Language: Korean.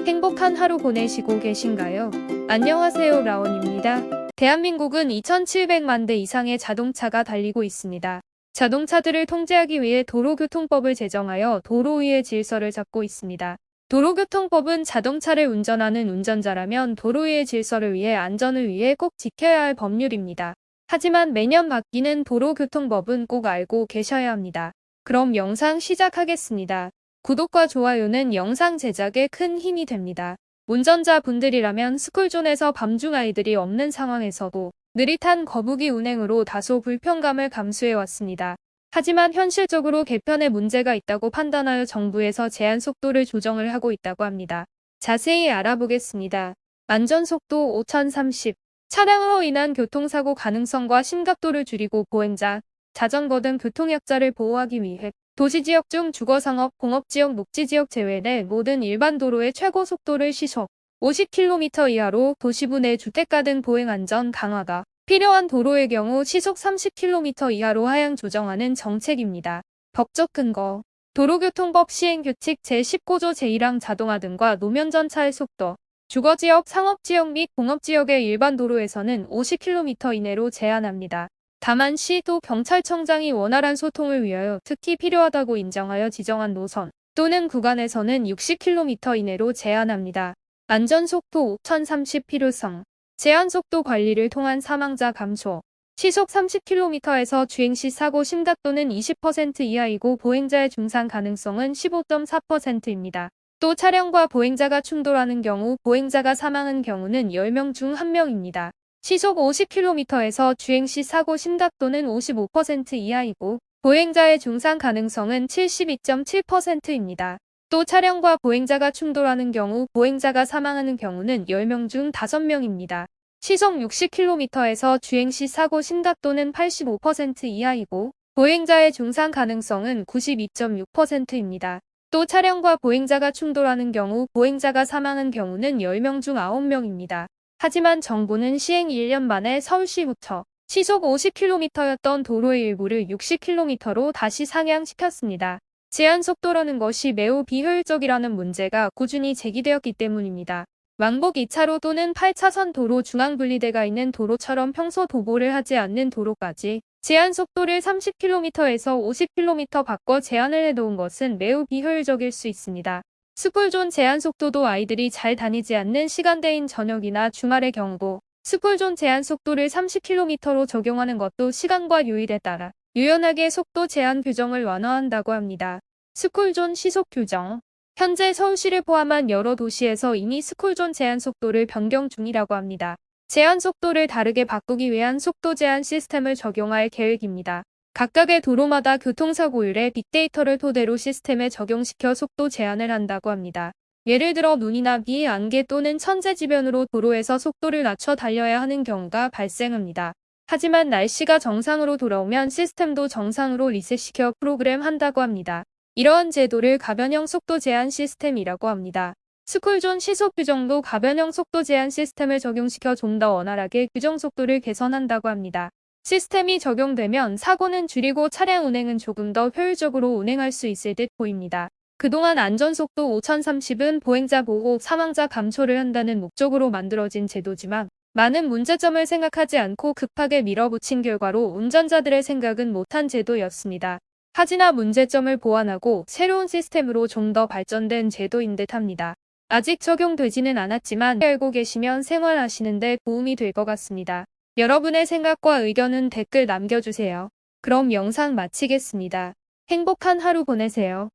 행복한 하루 보내시고 계신가요? 안녕하세요, 라온입니다. 대한민국은 2,700만 대 이상의 자동차가 달리고 있습니다. 자동차들을 통제하기 위해 도로교통법을 제정하여 도로 위의 질서를 잡고 있습니다. 도로교통법은 자동차를 운전하는 운전자라면 도로 위의 질서를 위해 안전을 위해 꼭 지켜야 할 법률입니다. 하지만 매년 바뀌는 도로교통법은 꼭 알고 계셔야 합니다. 그럼 영상 시작하겠습니다. 구독과 좋아요는 영상 제작에 큰 힘이 됩니다. 운전자분들이라면 스쿨존에서 밤중 아이들이 없는 상황에서도 느릿한 거북이 운행으로 다소 불편감을 감수해왔습니다. 하지만 현실적으로 개편에 문제가 있다고 판단하여 정부에서 제한 속도를 조정을 하고 있다고 합니다. 자세히 알아보겠습니다. 안전속도 5030. 차량으로 인한 교통사고 가능성과 심각도를 줄이고 보행자, 자전거 등 교통약자를 보호하기 위해 도시지역 중 주거상업, 공업지역, 녹지지역 제외 모든 일반 도로의 최고 속도를 시속 50km 이하로 도시부 내 주택가 등 보행안전 강화가 필요한 도로의 경우 시속 30km 이하로 하향 조정하는 정책입니다. 법적 근거 도로교통법 시행규칙 제19조 제1항 자동화 등과 노면 전차의 속도 주거지역, 상업지역 및 공업지역의 일반 도로에서는 50km 이내로 제한합니다. 다만 시도 경찰청장이 원활한 소통을 위하여 특히 필요하다고 인정하여 지정한 노선 또는 구간에서는 60km 이내로 제한합니다. 안전속도 5030 필요성 제한속도 관리를 통한 사망자 감소 시속 30km에서 주행시 사고 심각도는 20% 이하이고 보행자의 중상 가능성은 15.4%입니다. 또 차량과 보행자가 충돌하는 경우 보행자가 사망한 경우는 10명 중 1명입니다. 시속 50km에서 주행시 사고 심각도는 55% 이하이고 보행자의 중상 가능성은 72.7%입니다. 또 차량과 보행자가 충돌하는 경우 보행자가 사망하는 경우는 10명 중 5명입니다. 시속 60km에서 주행시 사고 심각도는 85% 이하이고 보행자의 중상 가능성은 92.6%입니다. 또 차량과 보행자가 충돌하는 경우 보행자가 사망한 경우는 10명 중 9명입니다. 하지만 정부는 시행 1년 만에 서울시부터 시속 50km였던 도로의 일부를 60km로 다시 상향시켰습니다. 제한 속도라는 것이 매우 비효율적이라는 문제가 꾸준히 제기되었기 때문입니다. 왕복 2차로 또는 8차선 도로 중앙분리대가 있는 도로처럼 평소 도보를 하지 않는 도로까지 제한 속도를 30km에서 50km 바꿔 제한을 해놓은 것은 매우 비효율적일 수 있습니다. 스쿨존 제한 속도도 아이들이 잘 다니지 않는 시간대인 저녁이나 주말의 경고, 스쿨존 제한 속도를 30km로 적용하는 것도 시간과 요일에 따라 유연하게 속도 제한 규정을 완화한다고 합니다. 스쿨존 시속 규정 현재 서울시를 포함한 여러 도시에서 이미 스쿨존 제한 속도를 변경 중이라고 합니다. 제한 속도를 다르게 바꾸기 위한 속도 제한 시스템을 적용할 계획입니다. 각각의 도로마다 교통사고율의 빅데이터를 토대로 시스템에 적용시켜 속도 제한을 한다고 합니다. 예를 들어 눈이나 비, 안개 또는 천재지변으로 도로에서 속도를 낮춰 달려야 하는 경우가 발생합니다. 하지만 날씨가 정상으로 돌아오면 시스템도 정상으로 리셋시켜 프로그램 한다고 합니다. 이러한 제도를 가변형 속도 제한 시스템이라고 합니다. 스쿨존 시속 규정도 가변형 속도 제한 시스템을 적용시켜 좀 더 원활하게 규정 속도를 개선한다고 합니다. 시스템이 적용되면 사고는 줄이고 차량 운행은 조금 더 효율적으로 운행할 수 있을 듯 보입니다. 그동안 안전속도 5030은 보행자 보호, 사망자 감소를 한다는 목적으로 만들어진 제도지만 많은 문제점을 생각하지 않고 급하게 밀어붙인 결과로 운전자들의 생각은 못한 제도였습니다. 하지나 문제점을 보완하고 새로운 시스템으로 좀 더 발전된 제도인 듯 합니다. 아직 적용되지는 않았지만 알고 계시면 생활하시는 데 도움이 될 것 같습니다. 여러분의 생각과 의견은 댓글 남겨주세요. 그럼 영상 마치겠습니다. 행복한 하루 보내세요.